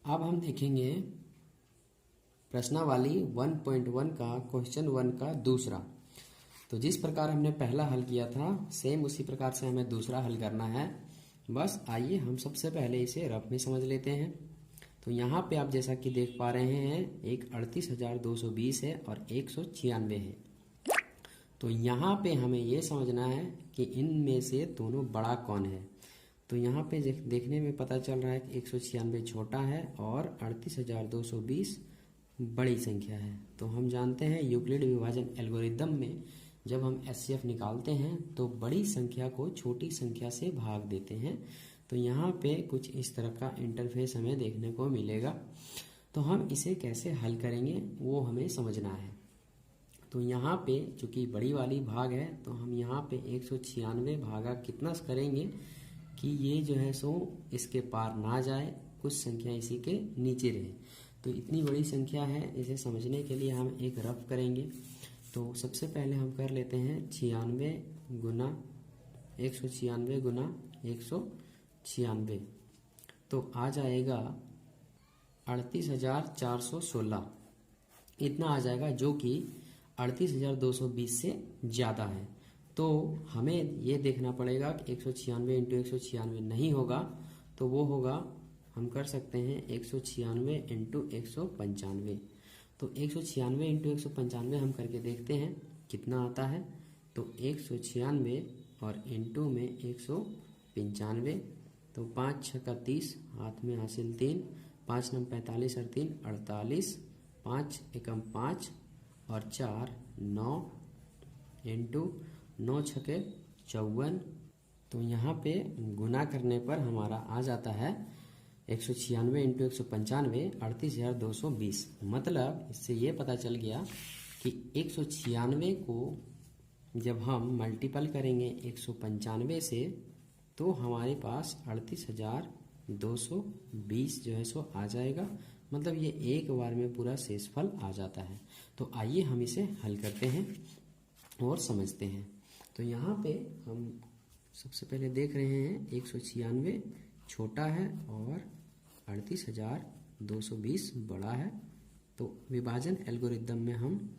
अब हम देखेंगे प्रश्नावली 1.1 का क्वेश्चन 1 का दूसरा। तो जिस प्रकार हमने पहला हल किया था सेम उसी प्रकार से हमें दूसरा हल करना है। बस आइए हम सबसे पहले इसे रफ में समझ लेते हैं। तो यहाँ पे आप जैसा कि देख पा रहे हैं एक 38,220 है और 196 है। तो यहाँ पे हमें ये समझना है कि इनमें से दोनों बड़ा कौन है। तो यहाँ पे देखने में पता चल रहा है कि 196 छोटा है और 38,220 बड़ी संख्या है। तो हम जानते हैं यूक्लिड विभाजन एल्गोरिदम में जब हम एचसीएफ निकालते हैं तो बड़ी संख्या को छोटी संख्या से भाग देते हैं। तो यहाँ पे कुछ इस तरह का इंटरफेस हमें देखने को मिलेगा। तो हम इसे कैसे हल करेंगे वो हमें समझना है। तो यहाँ पे चूंकि बड़ी वाली भाग है तो हम यहाँ पे 196 भागा कितना करेंगे कि ये जो है सो इसके पार ना जाए, कुछ संख्या इसी के नीचे रहे। तो इतनी बड़ी संख्या है, इसे समझने के लिए हम एक रफ करेंगे। तो सबसे पहले हम कर लेते हैं 96 गुना 196 गुना 196। तो आ जाएगा 38,416 इतना आ जाएगा, जो कि 38,220 से ज़्यादा है। तो हमें ये देखना पड़ेगा कि 196 इंटू 196 नहीं होगा, तो वो होगा, हम कर सकते हैं 196 इंटू 195। तो 196 इंटू 195 हम करके देखते हैं कितना आता है। तो 196 और इंटू में 195। तो 5 6 का 30, हाथ में हासिल 3, 5 9 45 और 3 48, 5 एकम 5 और 4 9 इंटू 9 छके 54। तो यहाँ पे गुना करने पर हमारा आ जाता है 196 इंटू 195 38,220। मतलब इससे ये पता चल गया कि 196 को जब हम मल्टीपल करेंगे 195 से तो हमारे पास 38,220 जो है सो आ जाएगा। मतलब ये एक बार में पूरा शेषफल आ जाता है। तो आइए हम इसे हल करते हैं और समझते हैं। तो यहाँ पे हम सबसे पहले देख रहे हैं 196 छोटा है और 38,220 बड़ा है। तो विभाजन एल्गोरिदम में हम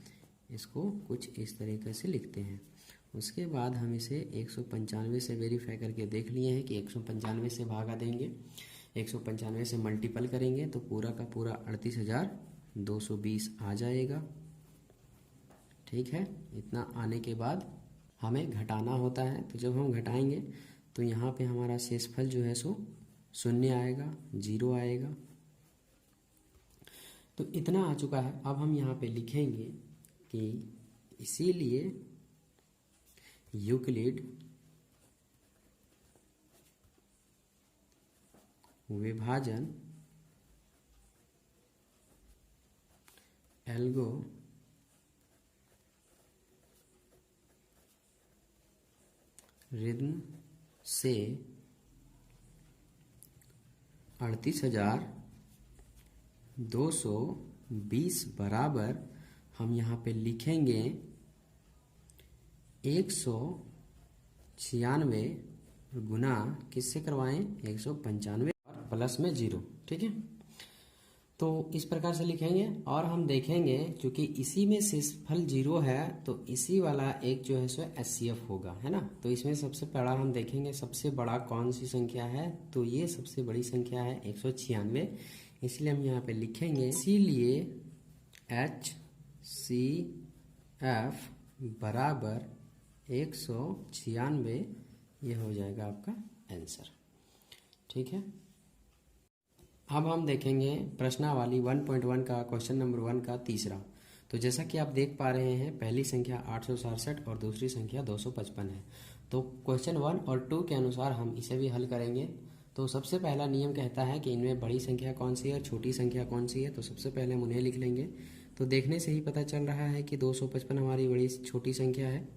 इसको कुछ इस तरीके से लिखते हैं। उसके बाद हम इसे 195 से वेरीफाई करके देख लिए हैं कि 195 से भागा देंगे, 195 से मल्टीपल करेंगे तो पूरा का पूरा 38,220 आ जाएगा। ठीक है, इतना आने के बाद हमें घटाना होता है। तो जब हम घटाएंगे तो यहाँ पे हमारा शेषफल जो है सो 0 आएगा, 0 आएगा। तो इतना आ चुका है। अब हम यहाँ पे लिखेंगे कि इसीलिए यूक्लिड विभाजन एल्गोरिथम से 38,220 बराबर हम यहाँ पे लिखेंगे 196 गुना किससे करवाएं 195 और प्लस में 0। ठीक है, तो इस प्रकार से लिखेंगे और हम देखेंगे क्योंकि इसी में शेषफल 0 है तो इसी वाला एक जो है सो एचसीएफ होगा, है ना। तो इसमें सबसे पहला हम देखेंगे सबसे बड़ा कौन सी संख्या है। तो ये सबसे बड़ी संख्या है 196, इसलिए हम यहाँ पे लिखेंगे इसीलिए HCF बराबर 196। ये हो जाएगा आपका आंसर। ठीक है, अब हम देखेंगे प्रश्नावली 1.1 का क्वेश्चन नंबर 1 का तीसरा। तो जैसा कि आप देख पा रहे हैं पहली संख्या 867 और दूसरी संख्या 255 है। तो क्वेश्चन 1 और 2 के अनुसार हम इसे भी हल करेंगे। तो सबसे पहला नियम कहता है कि इनमें बड़ी संख्या कौन सी है और छोटी संख्या कौन सी है। तो सबसे पहले हम उन्हें लिख लेंगे। तो देखने से ही पता चल रहा है कि 255 हमारी बड़ी छोटी संख्या है,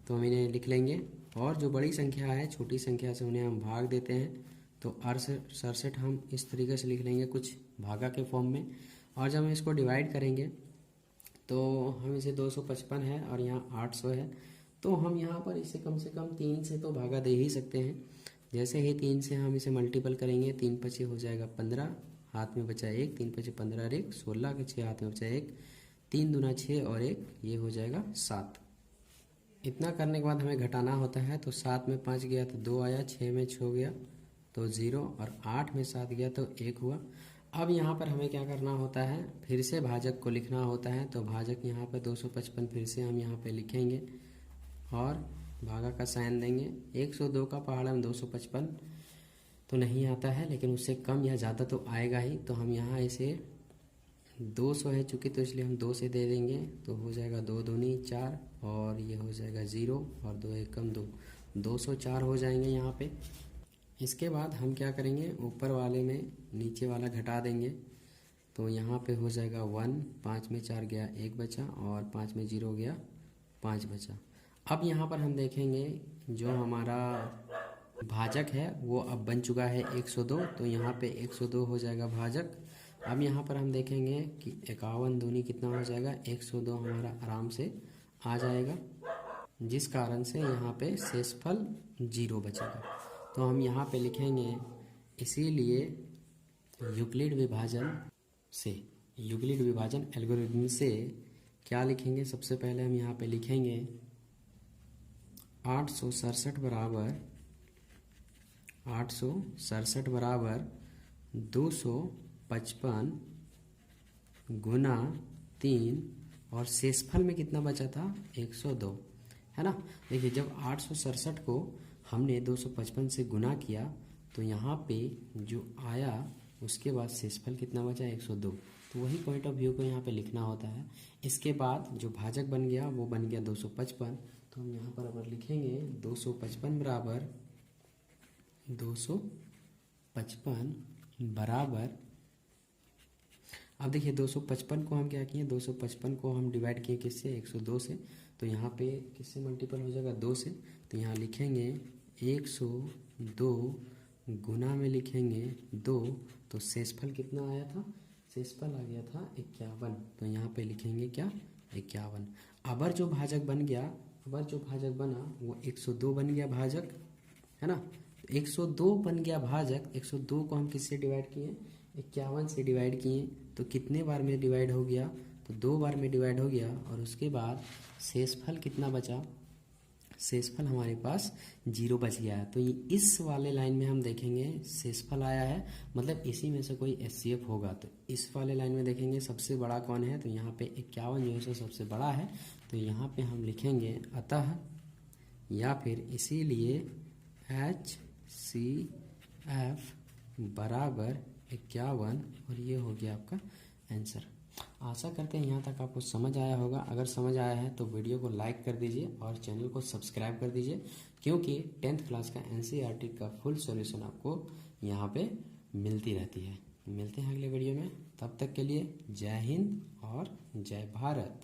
तो हम इन्हें लिख लेंगे। और जो बड़ी संख्या है छोटी संख्या से उन्हें हम भाग देते हैं। तो 68 हम इस तरीके से लिख लेंगे कुछ भागा के फॉर्म में। और जब हम इसको डिवाइड करेंगे तो हम इसे 255 है और यहाँ 800 है, तो हम यहाँ पर इसे कम से कम 3 से तो भागा दे ही सकते हैं। जैसे ही 3 से हम इसे मल्टीपल करेंगे 3 × 5 हो जाएगा 15, हाथ में बचा 1, 3 5 15 और 1 16 के 6 हाथ में बचा 1, 3 दूना 6 और 1 ये हो जाएगा 7। इतना करने के बाद हमें घटाना होता है, तो 7 में 5 गया तो 2 आया, 6 में 6 गया तो 0 और 8 में 7 गया तो 1 हुआ। अब यहाँ पर हमें क्या करना होता है, फिर से भाजक को लिखना होता है। तो भाजक यहाँ पे 255 फिर से हम यहाँ पे लिखेंगे और भागा का साइन देंगे। 102 का पहाड़ा में 255 तो नहीं आता है, लेकिन उससे कम या ज़्यादा तो आएगा ही। तो हम यहाँ इसे 200 है चूँकि, तो इसलिए हम 2 से दे देंगे, तो हो जाएगा 2 दूनी 4 और ये हो जाएगा 0 और 2 1 कम 2, 204 हो जाएंगे यहाँ पे। इसके बाद हम क्या करेंगे, ऊपर वाले में नीचे वाला घटा देंगे। तो यहाँ पे हो जाएगा 1, 5 में 4 गया 1 बचा और 5 में 0 गया 5 बचा। अब यहाँ पर हम देखेंगे जो हमारा भाजक है वो अब बन चुका है 102, तो यहाँ पे 102 हो जाएगा भाजक। अब यहाँ पर हम देखेंगे कि 51 दूनी कितना हो जाएगा, 102 हमारा आराम से आ जाएगा, जिस कारण से यहाँ पे शेषफल 0 बचेगा। तो हम यहाँ पे लिखेंगे, इसीलिए यूक्लिड विभाजन एल्गोरिथम से क्या लिखेंगे, सबसे पहले हम यहाँ पे लिखेंगे 867 बराबर 255 गुना 3 और शेषफल में कितना बचा था 102, है ना। देखिए जब 867 को हमने 255 से गुना किया तो यहाँ पे जो आया उसके बाद शेषफल कितना बचा 102, तो वही पॉइंट ऑफ व्यू को यहाँ पे लिखना होता है। इसके बाद जो भाजक बन गया वो बन गया 255, तो हम यहाँ पर अगर लिखेंगे 255 बराबर अब देखिए 255 को हम क्या किए, 255 को हम डिवाइड किए किससे 102 से, तो यहाँ पे किससे मल्टीपल हो जाएगा 2 से। तो यहाँ लिखेंगे 102 गुना में लिखेंगे 2, तो शेषफल कितना आया था, शेषफल आ गया था 51, तो यहाँ पे लिखेंगे क्या 51। अबर जो भाजक बना वो 102 बन गया भाजक, है ना। 102 बन गया भाजक, 102 को हम किससे डिवाइड किए 51 से डिवाइड किए, तो कितने बार में डिवाइड हो गया, तो 2 बार में डिवाइड हो गया। और उसके बाद शेषफल कितना बचा, शेषफल हमारे पास 0 बच गया है। तो इस वाले लाइन में हम देखेंगे शेषफल आया है, मतलब इसी में से कोई HCF होगा। तो इस वाले लाइन में देखेंगे सबसे बड़ा कौन है, तो यहाँ पे 51 जो है सबसे बड़ा है, तो यहाँ पे हम लिखेंगे अतः या फिर इसीलिए HCF बराबर 51 और ये हो गया आपका आंसर। आशा करते हैं यहाँ तक आपको समझ आया होगा। अगर समझ आया है तो वीडियो को लाइक कर दीजिए और चैनल को सब्सक्राइब कर दीजिए, क्योंकि 10th क्लास का NCERT का फुल सॉल्यूशन आपको यहाँ पे मिलती रहती है। मिलते हैं अगले वीडियो में, तब तक के लिए जय हिंद और जय भारत।